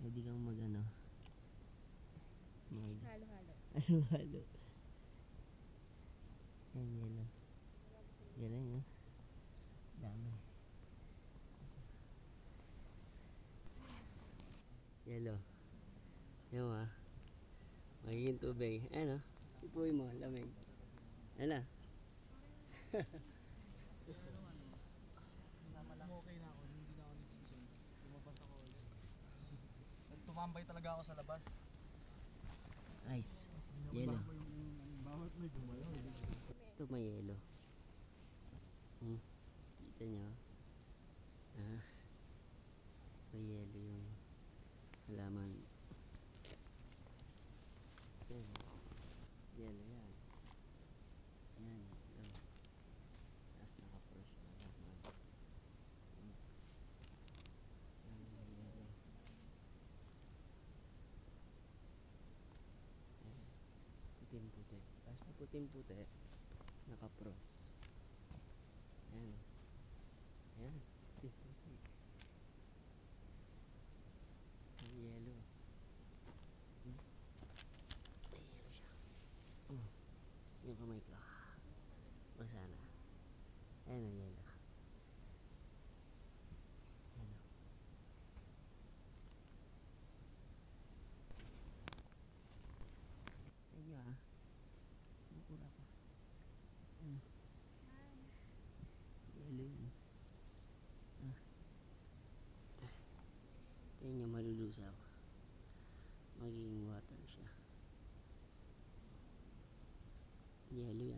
Pwede kang mag ano. Halo-halo. Halo-halo. Yan, yelo. Yelo yun. Dami. Yelo. Yan mo ah. Magiging tubig. Ayan o. Ipuwi mo. Lamig. Ayan na. Okay na ako, hindi na ako nag-kitchen. Lumabas ako ulit. Tumambay talaga ako sa labas. Ice. Yelo. Bawat may gumalaw. Ito may yelo. Kita nyo. Ah. May yelo yung halaman. Yan. Yelo yan. Yan. Ito. Tapos naka-brush na halaman. Yan yung yelo. Yan. Puting-puti. Tapos na puting-puti. Naka-frost. Yan. Yan. Puting-puti. Ang yelo. May yelo siya. Yung kamay ko. Basa na. Ayan ang yelo. Ayan o. Ayan nyo ah. Bukura pa. Ayan. Yelo yun. Tingnan nyo, malulusaw. Magiging water siya. Yelo